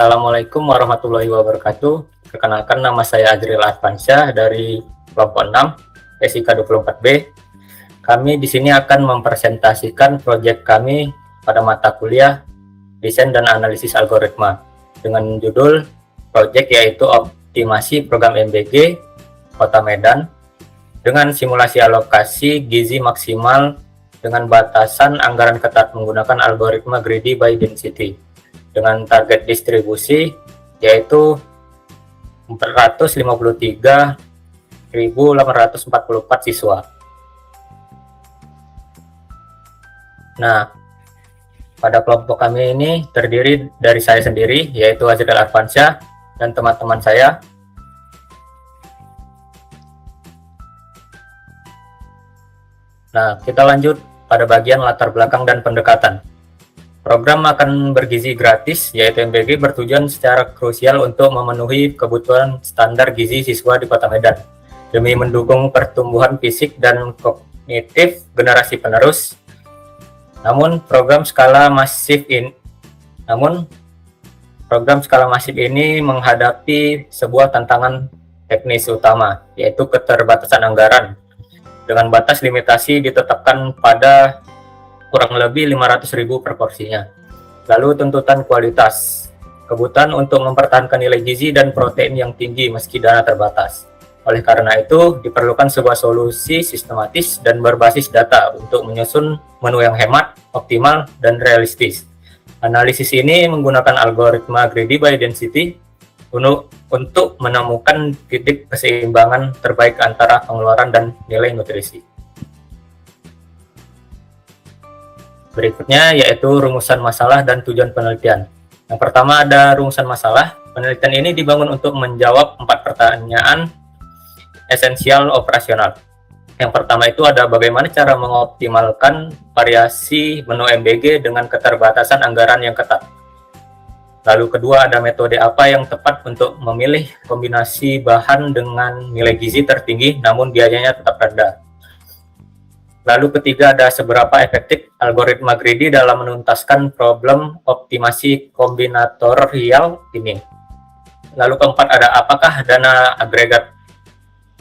Assalamualaikum warahmatullahi wabarakatuh. Perkenalkan, nama saya Adriel Arfansyah dari kelompok 6 SIK 24B. Kami di sini akan mempresentasikan proyek kami pada mata kuliah Desain dan Analisis Algoritma dengan judul proyek yaitu Optimasi Program MBG Kota Medan dengan simulasi alokasi gizi maksimal dengan batasan anggaran ketat menggunakan algoritma greedy by density dengan target distribusi yaitu 453.844 siswa. Nah, pada kelompok kami ini terdiri dari saya sendiri yaitu Azriel Arfansyah dan teman-teman saya. Nah, kita lanjut pada bagian latar belakang dan pendekatan. Program makan bergizi gratis, yaitu MBG, bertujuan secara krusial untuk memenuhi kebutuhan standar gizi siswa di Kota Medan, demi mendukung pertumbuhan fisik dan kognitif generasi penerus. Namun, program skala masif ini menghadapi sebuah tantangan teknis utama, yaitu keterbatasan anggaran, dengan batas limitasi ditetapkan pada kurang lebih 500.000 per porsinya. Lalu tuntutan kualitas, kebutuhan untuk mempertahankan nilai gizi dan protein yang tinggi meski dana terbatas. Oleh karena itu, diperlukan sebuah solusi sistematis dan berbasis data untuk menyusun menu yang hemat, optimal, dan realistis. Analisis ini menggunakan algoritma greedy by density untuk menemukan titik keseimbangan terbaik antara pengeluaran dan nilai nutrisi. Berikutnya yaitu rumusan masalah dan tujuan penelitian. Yang pertama ada rumusan masalah. Penelitian ini dibangun untuk menjawab 4 pertanyaan esensial operasional. Yang pertama itu ada bagaimana cara mengoptimalkan variasi menu MBG dengan keterbatasan anggaran yang ketat. Lalu kedua ada metode apa yang tepat untuk memilih kombinasi bahan dengan nilai gizi tertinggi namun biayanya tetap rendah. Lalu ketiga ada seberapa efektif algoritma greedy dalam menuntaskan problem optimasi kombinatorial ini. Lalu keempat ada apakah dana agregat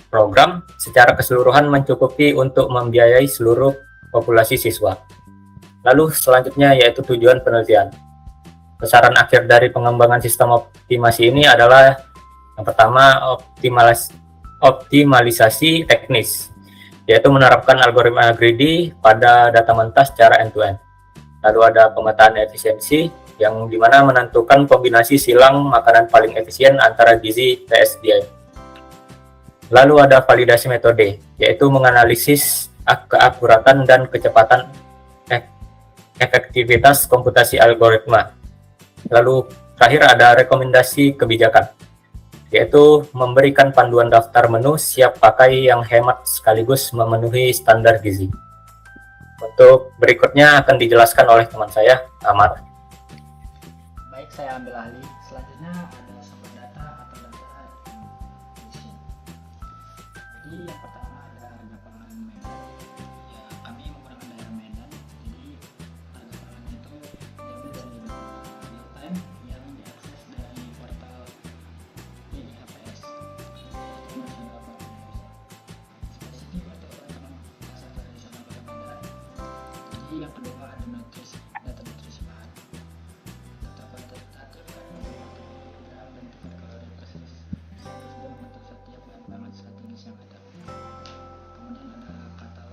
program secara keseluruhan mencukupi untuk membiayai seluruh populasi siswa. Lalu selanjutnya yaitu tujuan penelitian. Sasaran akhir dari pengembangan sistem optimasi ini adalah yang pertama optimalisasi teknis, yaitu menerapkan algoritma greedy pada data mentah secara end-to-end. Lalu ada pemetaan efisiensi, yang dimana menentukan kombinasi silang makanan paling efisien antara gizi vs biaya. Lalu ada validasi metode, yaitu menganalisis keakuratan dan kecepatan efektivitas komputasi algoritma. Lalu terakhir ada rekomendasi kebijakan, yaitu memberikan panduan daftar menu siap pakai yang hemat sekaligus memenuhi standar gizi. Untuk berikutnya akan dijelaskan oleh teman saya, Ahmad. Baik, saya ambil alih. Selanjutnya ada sumber data atau data acquisition. Jadi yang pertama ada harga pangan Medan. Ya, kami menggunakan daerah Medan. Jadi harga pangannya itu diambil dari real time yang diakses dari portal HPS. Itu masih dapat spesifik untuk teman-teman pasar tradisional Kota Medan. Jadi yang kedua ada data nutrisi bahan. Data kuantitatif kandungan gram dan tingkat kalori persis sudah membentuk setiap bahan pangan strategis yang ada. Kemudian ada katalog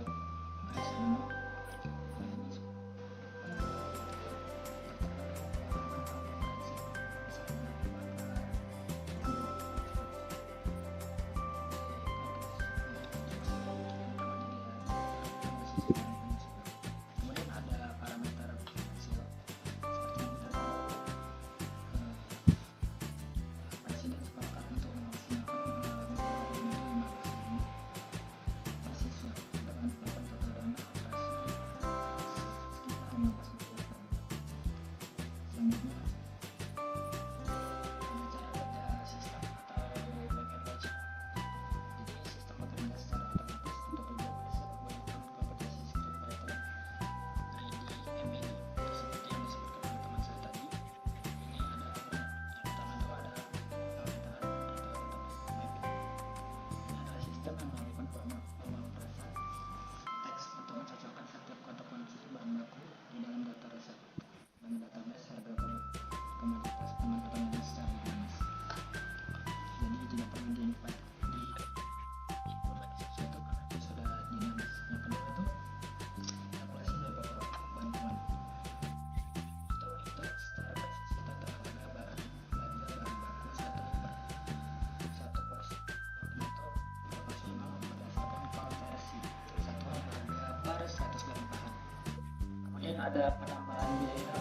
ada penambahan biaya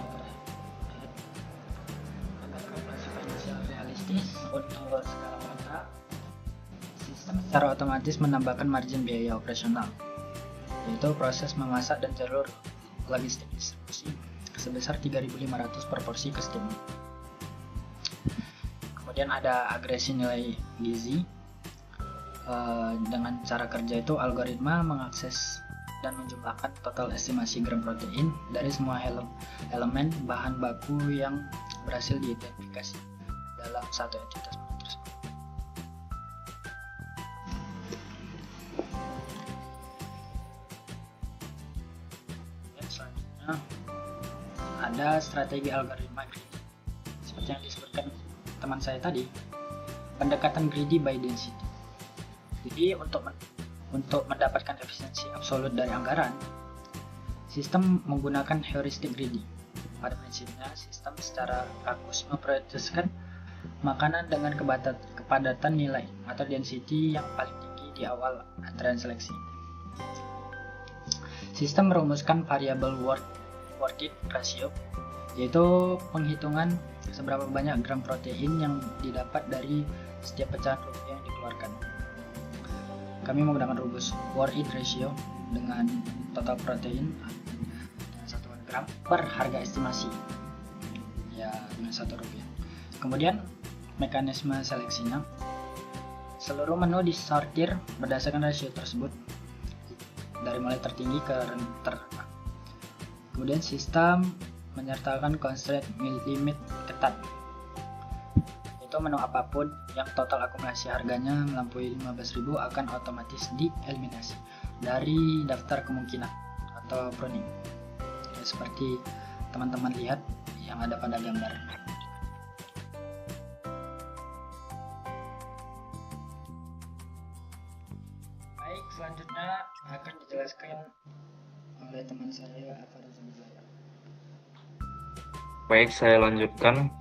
agar kalkulasi finansial realistis untuk skala kota. Sistem secara otomatis menambahkan margin biaya operasional, yaitu proses memasak dan jalur logistik distribusi sebesar 3.500 per porsi ke steam. Kemudian ada agresi nilai gizi. Dengan cara kerja itu algoritma mengakses dan menjumlahkan total estimasi gram protein dari semua elemen bahan baku yang berhasil diidentifikasi dalam satu entitas menu tersebut. Dan selanjutnya ada strategi algoritma greedy. Seperti yang disebutkan teman saya tadi, pendekatan greedy by density. Jadi untuk mendapatkan efisiensi absolut dari anggaran, sistem menggunakan heuristik greedy. Pada prinsipnya, sistem secara rakus memprioritaskan makanan dengan kepadatan nilai atau density yang paling tinggi di awal antrean seleksi. Sistem merumuskan variabel worth it ratio, yaitu penghitungan seberapa banyak gram protein yang didapat dari setiap pecahan rupiah yang dikeluarkan. Kami menggunakan rumus worth it ratio dengan total protein dengan 1 gram per harga estimasi, ya dengan Rp1. Kemudian mekanisme seleksinya, seluruh menu disortir berdasarkan rasio tersebut dari mulai tertinggi ke terendah. Kemudian sistem menyertakan constraint limit ketat, yaitu menu apapun yang total akumulasi harganya melampaui 15.000 akan otomatis dieliminasi dari daftar kemungkinan atau pruning, ya, seperti teman-teman lihat yang ada pada gambar. Baik, selanjutnya akan dijelaskan oleh teman saya Afarizal Wijaya. Baik, saya lanjutkan.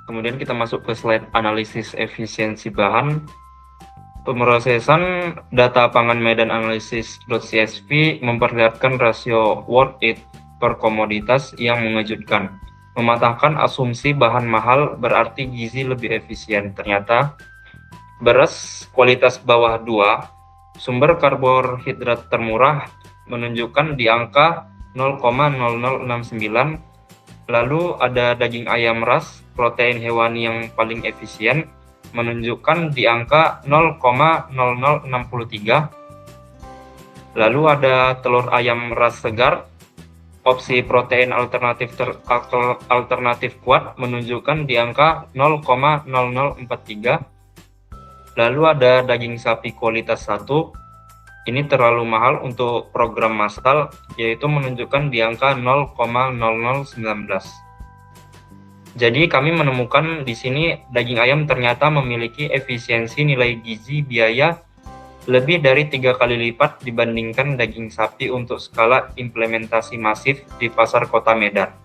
Kemudian kita masuk ke slide analisis efisiensi bahan. Pemrosesan data pangan Medan Analysis.csv memperlihatkan rasio worth it per komoditas yang mengejutkan. Mematahkan asumsi bahan mahal berarti gizi lebih efisien. Ternyata beras kualitas bawah 2, sumber karbohidrat termurah menunjukkan di angka 0,0069. Lalu ada daging ayam ras, protein hewani yang paling efisien, menunjukkan di angka 0,0063. Lalu ada telur ayam ras segar, opsi protein alternatif kuat, menunjukkan di angka 0,0043. Lalu ada daging sapi kualitas 1, ini terlalu mahal untuk program massal, yaitu menunjukkan di angka 0,0019. Jadi kami menemukan di sini daging ayam ternyata memiliki efisiensi nilai gizi biaya lebih dari 3 kali lipat dibandingkan daging sapi untuk skala implementasi masif di pasar kota Medan.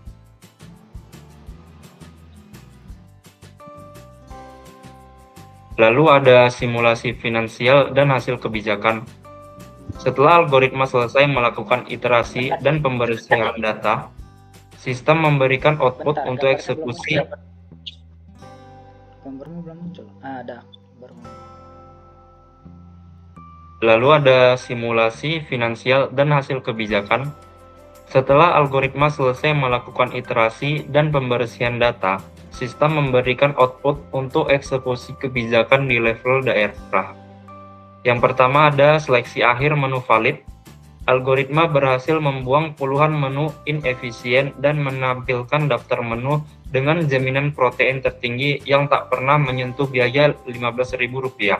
Lalu ada simulasi finansial dan hasil kebijakan. Setelah algoritma selesai melakukan iterasi dan pembersihan data, sistem memberikan output untuk eksekusi. Gambarmu belum muncul. Ada. Baru. Lalu ada simulasi finansial dan hasil kebijakan. Setelah algoritma selesai melakukan iterasi dan pembersihan data, sistem memberikan output untuk eksekusi kebijakan di level daerah. Yang pertama ada seleksi akhir menu valid. Algoritma berhasil membuang puluhan menu inefisien dan menampilkan daftar menu dengan jaminan protein tertinggi yang tak pernah menyentuh biaya Rp15.000.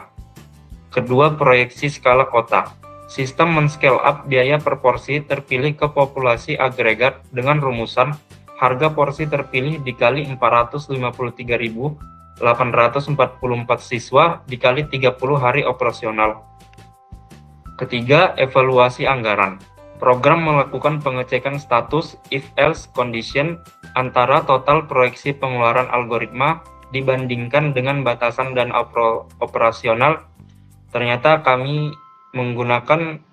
Kedua, proyeksi skala kota. Sistem men-scale up biaya per porsi terpilih ke populasi agregat dengan rumusan harga porsi terpilih dikali 453.844 siswa dikali 30 hari operasional. Ketiga, evaluasi anggaran. Program melakukan pengecekan status if-else condition antara total proyeksi pengeluaran algoritma dibandingkan dengan batasan dan operasional. Ternyata kami menggunakan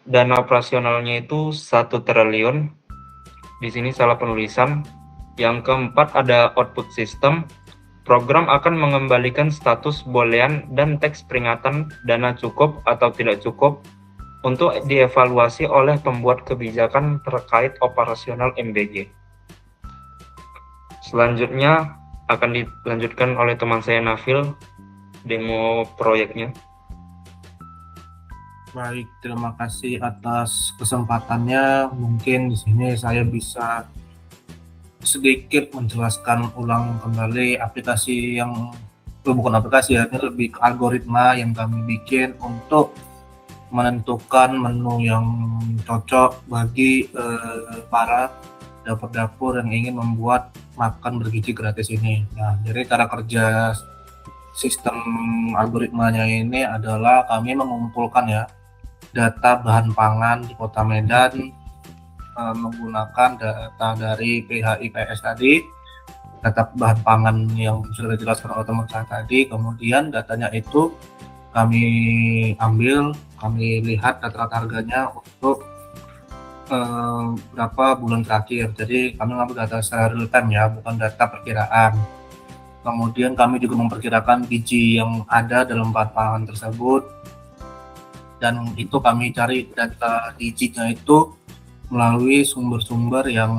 dana operasionalnya itu 1 triliun, Di sini salah penulisan. Yang keempat ada output system. Program akan mengembalikan status boolean dan teks peringatan dana cukup atau tidak cukup untuk dievaluasi oleh pembuat kebijakan terkait operasional MBG. Selanjutnya akan dilanjutkan oleh teman saya Nafil, demo proyeknya. Baik, terima kasih atas kesempatannya. Mungkin di sini saya bisa sedikit menjelaskan ulang kembali aplikasi yang bukan aplikasi ya, ini lebih ke algoritma yang kami bikin untuk menentukan menu yang cocok bagi para dapur-dapur yang ingin membuat makan bergizi gratis ini. Nah, jadi cara kerja sistem algoritmanya ini adalah kami mengumpulkan ya data bahan pangan di Kota Medan menggunakan data dari PHIPS tadi, data bahan pangan yang sudah dijelaskan oleh teman saya tadi. Kemudian datanya itu kami ambil, kami lihat data-data harganya untuk berapa bulan terakhir. Jadi kami mengambil data secara real time ya, bukan data perkiraan. Kemudian kami juga memperkirakan gizi yang ada dalam bahan pangan tersebut, dan itu kami cari data gizinya itu melalui sumber-sumber yang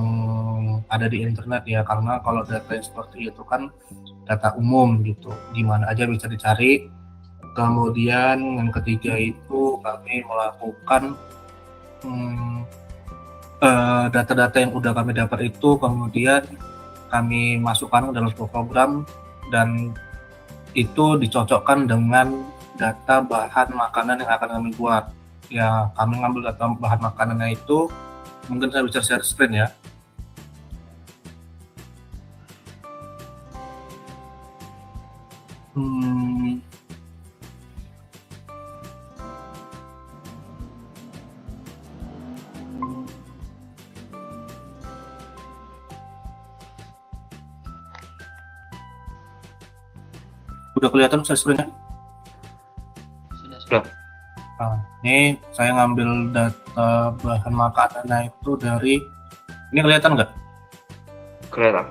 ada di internet ya, karena kalau data yang seperti itu kan data umum gitu, di mana aja bisa dicari. Kemudian yang ketiga itu kami melakukan data-data yang udah kami dapat itu kemudian kami masukkan ke dalam sebuah program, dan itu dicocokkan dengan data bahan makanan yang akan kami buat. Ya, kami ngambil data bahan makanannya itu, mungkin saya bisa share screen ya. Udah kelihatan share screen-nya? Sudah. Nah, ini saya ngambil data bahan makanannya itu dari, ini kelihatan nggak? Kelihatan.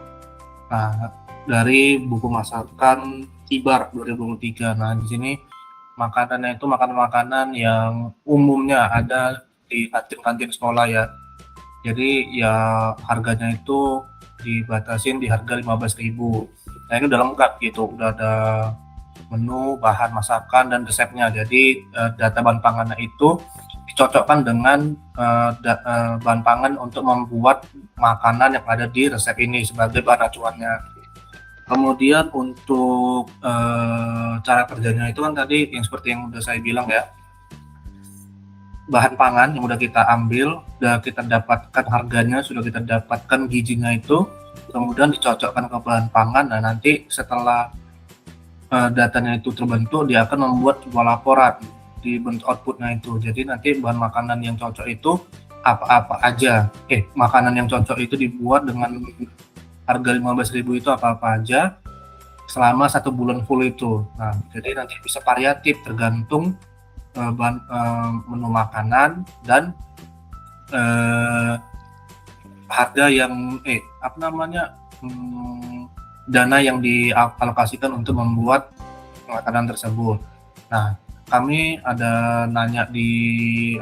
Nah, dari buku masakan Tibar 2023. Nah, di sini makanannya itu makanan-makanan yang umumnya ada di kantin-kantin sekolah ya. Jadi ya harganya itu dibatasin di harga 15.000. Nah, ini udah lengkap gitu, udah ada menu, bahan masakan, dan resepnya. Jadi data bahan pangannya itu dicocokkan dengan bahan pangan untuk membuat makanan yang ada di resep ini sebagai bahan acuannya. Kemudian untuk cara kerjanya itu kan tadi yang seperti yang udah saya bilang ya, bahan pangan yang udah kita ambil, udah kita dapatkan harganya, sudah kita dapatkan gizinya itu, kemudian dicocokkan ke bahan pangan. Nah, nanti setelah datanya itu terbentuk, dia akan membuat sebuah laporan di bentuk outputnya itu. Jadi nanti bahan makanan yang cocok itu apa-apa aja. Makanan yang cocok itu dibuat dengan harga 15.000 itu apa-apa aja selama 1 bulan full itu. Nah, jadi nanti bisa variatif tergantung menu makanan dan harga yang dana yang dialokasikan untuk membuat makanan tersebut. Nah, kami ada nanya di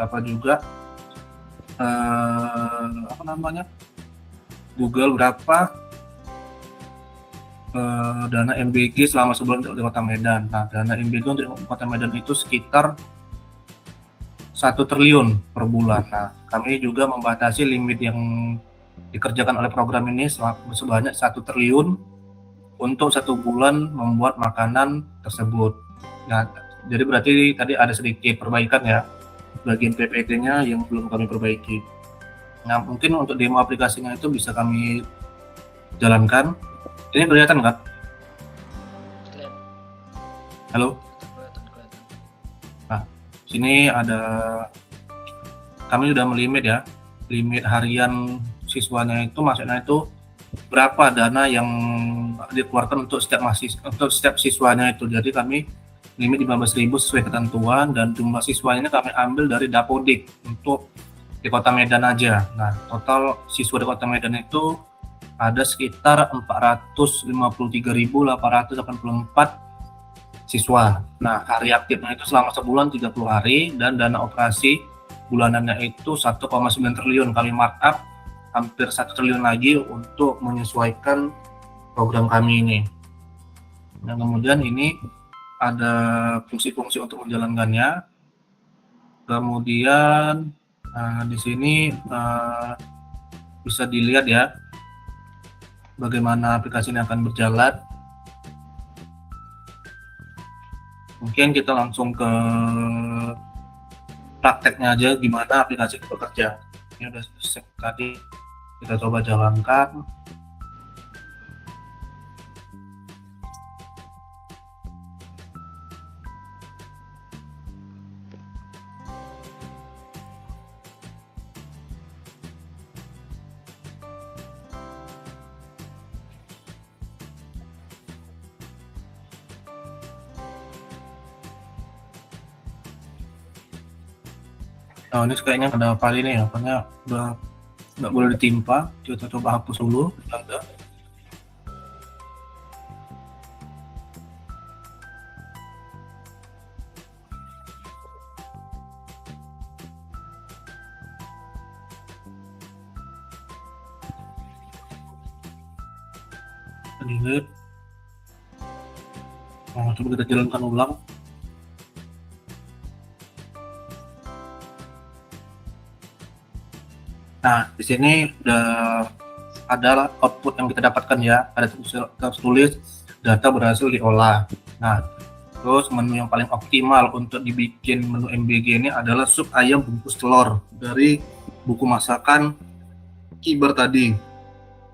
Google berapa dana MBG selama sebulan untuk di Kota Medan. Nah, dana MBG untuk Kota Medan itu sekitar 1 triliun per bulan. Nah, kami juga membatasi limit yang dikerjakan oleh program ini sebanyak 1 triliun untuk 1 bulan membuat makanan tersebut. Nah, jadi berarti tadi ada sedikit perbaikan ya, bagian PPT-nya yang belum kami perbaiki. Nah, mungkin untuk demo aplikasinya itu bisa kami jalankan. Ini kelihatan nggak? Halo? Nah, sini ada, kami sudah melimit ya, limit harian siswanya itu, maksudnya itu berapa dana yang dikeluarkan untuk setiap siswanya itu. Jadi kami limit 15.000 sesuai ketentuan, dan jumlah siswanya ini kami ambil dari Dapodik untuk di Kota Medan aja. Nah, total siswa di Kota Medan itu ada sekitar 453.884 siswa. Nah, hari aktifnya itu selama sebulan 30 hari dan dana operasi bulanannya itu 1,9 triliun, kami markup hampir 1 triliun lagi untuk menyesuaikan program kami ini. Dan kemudian ini ada fungsi-fungsi untuk menjalankannya. Kemudian di sini bisa dilihat ya bagaimana aplikasi ini akan berjalan. Mungkin kita langsung ke prakteknya aja gimana aplikasi itu bekerja. Ini udah tadi kita coba jalankan. Nah, ini kayaknya ada file ini ya, karena udah nggak boleh ditimpa. Kita coba hapus dulu. Ada. Delete. Nah, coba kita jalankan ulang. Nah, di sini udah ada output yang kita dapatkan ya. Ada tulis data berhasil diolah. Nah, terus menu yang paling optimal untuk dibikin menu MBG ini adalah sup ayam bungkus telur dari buku masakan Kibar tadi.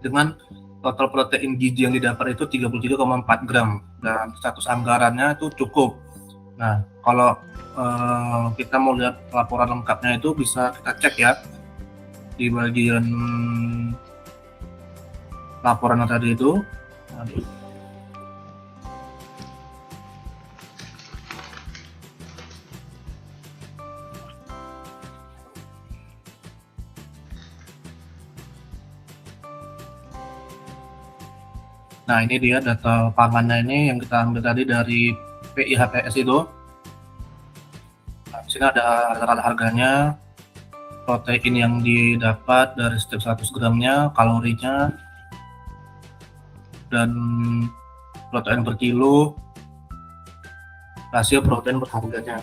Dengan total protein gizi yang didapat itu 33,4 gram dan status anggarannya itu cukup. Nah, kalau kita mau lihat laporan lengkapnya itu bisa kita cek ya di bagian laporan tadi itu. Nah, ini dia data pangannya ini yang kita ambil tadi dari PIHPS itu. Nah, di sini ada rata-rata harganya, protein yang didapat dari setiap 100 gramnya, kalorinya, dan protein per kilo, rasio protein per harganya.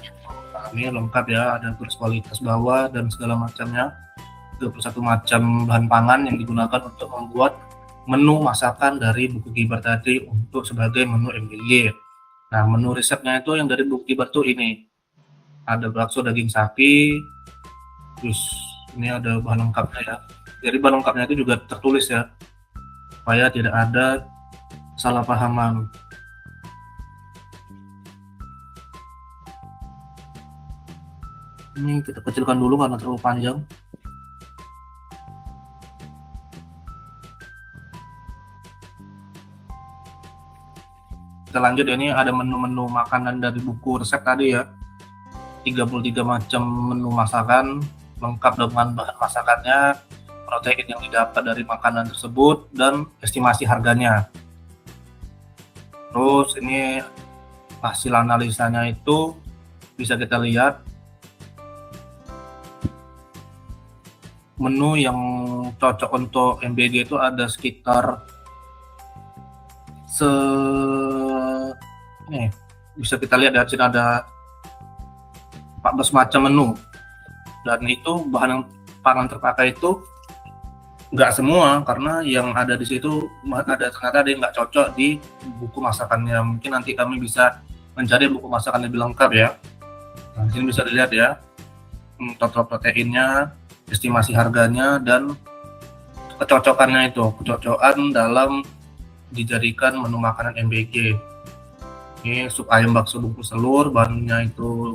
Nah, ini lengkap ya, ada garis kualitas bawah dan segala macamnya. 21 macam bahan pangan yang digunakan untuk membuat menu masakan dari buku Kibar tadi untuk sebagai menu MBG. Nah, menu resepnya itu yang dari buku Kibar tuh ini. Ada bakso daging sapi, terus ini ada bahan lengkapnya ya. Jadi bahan lengkapnya itu juga tertulis ya, supaya tidak ada salah pahaman. Ini kita kecilkan dulu karena terlalu panjang. Kita lanjut ya, ini ada menu-menu makanan dari buku resep tadi ya. 33 macam menu masakan lengkap dengan bahan masakannya, protein yang didapat dari makanan tersebut, dan estimasi harganya. Terus ini hasil analisanya itu bisa kita lihat. Menu yang cocok untuk MBG itu ada sekitar nih, bisa kita lihat dari sini ada 14 macam menu, dan itu bahan pangan terpakai itu nggak semua, karena yang ada di situ ternyata ada yang nggak cocok di buku masakannya. Mungkin nanti kami bisa mencari buku masakan lebih lengkap ya. Nah, di sini bisa dilihat ya total proteinnya, estimasi harganya, dan kecocokannya itu, kecocokan dalam dijadikan menu makanan MBG. Ini sup ayam bakso bungkus telur, bahannya itu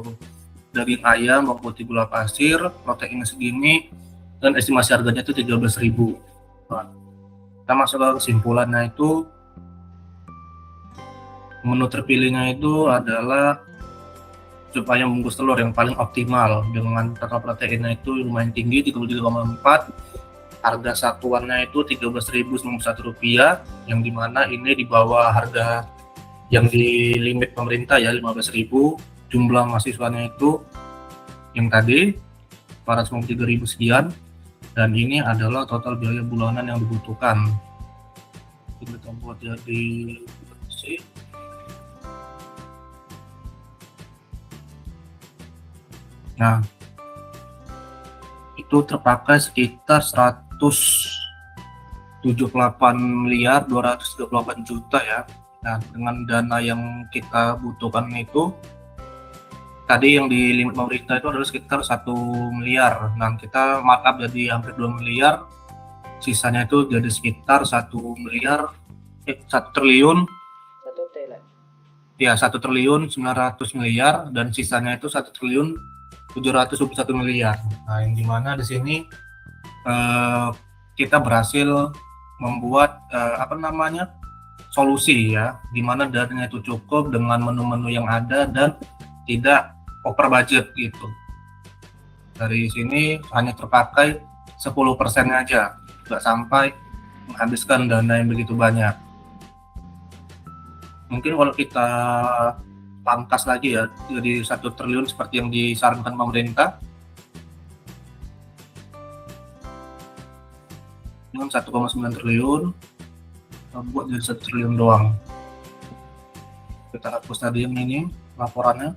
daging ayam, bawang putih, gula pasir, proteinnya segini, dan estimasi harganya itu 13.000. Nah, kita masuk ke kesimpulannya itu, menu terpilihnya itu adalah supaya membungkus telur yang paling optimal dengan total proteinnya itu lumayan tinggi 33,4, harga satuannya itu Rp13.091, yang dimana ini di bawah harga yang di limit pemerintah ya 15.000. Jumlah mahasiswanya itu yang tadi 493.000 sekian, dan ini adalah total biaya bulanan yang dibutuhkan. Kita buat jadi bersih. Nah, itu terpakai sekitar 178.238 juta ya. Nah, dengan dana yang kita butuhkan itu tadi yang di limit pemerintah itu adalah sekitar 1 miliar. Nah, kita markup jadi hampir 2 miliar. Sisanya itu jadi sekitar 1 triliun. 1 triliun 900 miliar, dan sisanya itu 1 triliun 721 miliar. Nah, yang dimana di sini kita berhasil membuat solusi ya, dimana dananya itu cukup dengan menu-menu yang ada dan tidak over budget gitu. Dari sini hanya terpakai 10% aja, nggak sampai menghabiskan dana yang begitu banyak. Mungkin kalau kita pangkas lagi ya, jadi 1 triliun seperti yang disarankan pemerintah, dengan 1,9 triliun buat jadi 1 triliun doang. Kita hapus tadi yang ini laporannya.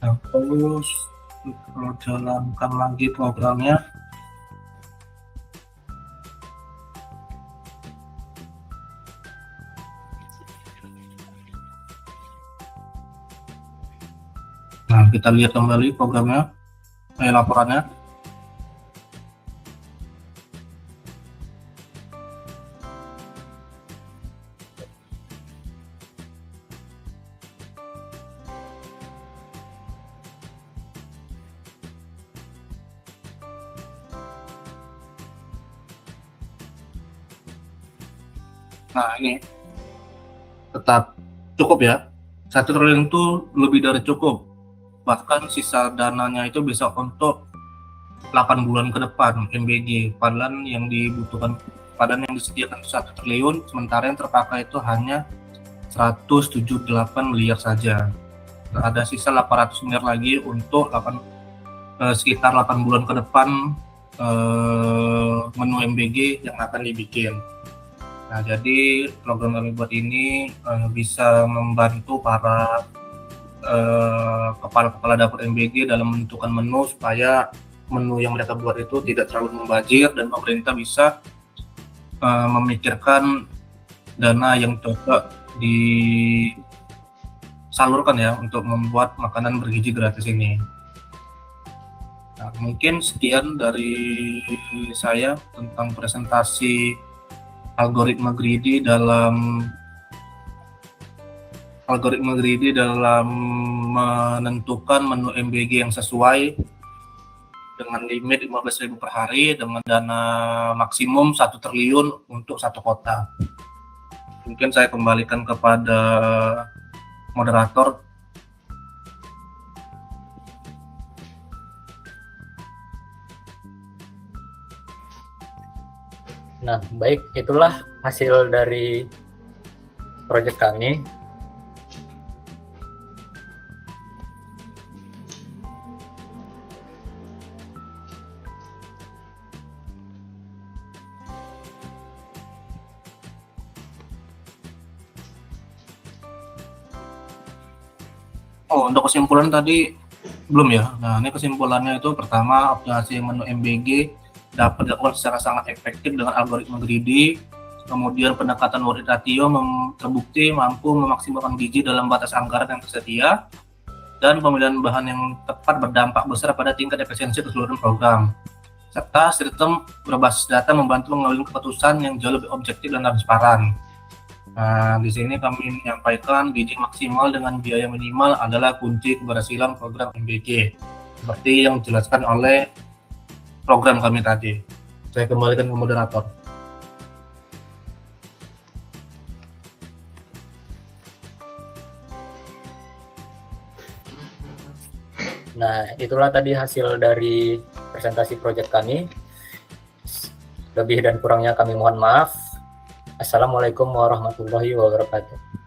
Nah, terus kalau jalankan lagi programnya. Nah, kita lihat kembali programnya, laporannya. Nah, ini tetap cukup ya. 1 triliun itu lebih dari cukup. Bahkan sisa dananya itu bisa untuk 8 bulan ke depan MBG. Padahal yang dibutuhkan, padahal yang disediakan 1 triliun, sementara yang terpakai itu hanya 178 miliar saja. Ada sisa 800 miliar lagi untuk sekitar 8 bulan ke depan menu MBG yang akan dibikin. Nah, jadi program kami buat ini bisa membantu para kepala-kepala dapur MBG dalam menentukan menu, supaya menu yang mereka buat itu tidak terlalu membazir dan pemerintah bisa memikirkan dana yang cocok disalurkan ya untuk membuat makanan bergizi gratis ini. Nah, mungkin sekian dari saya tentang presentasi algoritma greedy dalam menentukan menu MBG yang sesuai dengan limit 15.000 per hari dengan dana maksimum 1 triliun untuk 1 kota. Mungkin saya kembalikan kepada moderator. Nah, baik, itulah hasil dari proyek kami. Oh, untuk kesimpulan tadi belum ya. Nah, ini kesimpulannya itu pertama, optimasi menu MBG dapat dilakukan secara sangat efektif dengan algoritma greedy. Kemudian pendekatan murid ratio terbukti mampu memaksimalkan gizi dalam batas anggaran yang tersedia, dan pemilihan bahan yang tepat berdampak besar pada tingkat efisiensi keseluruhan program. Serta sistem berbasis data membantu mengambil keputusan yang jauh lebih objektif dan transparan. Nah, di sini kami menyampaikan gizi maksimal dengan biaya minimal adalah kunci keberhasilan program MBG, seperti yang dijelaskan oleh program kami tadi. Saya kembalikan ke moderator. Nah, itulah tadi hasil dari presentasi proyek kami. Lebih dan kurangnya kami mohon maaf. Assalamualaikum warahmatullahi wabarakatuh.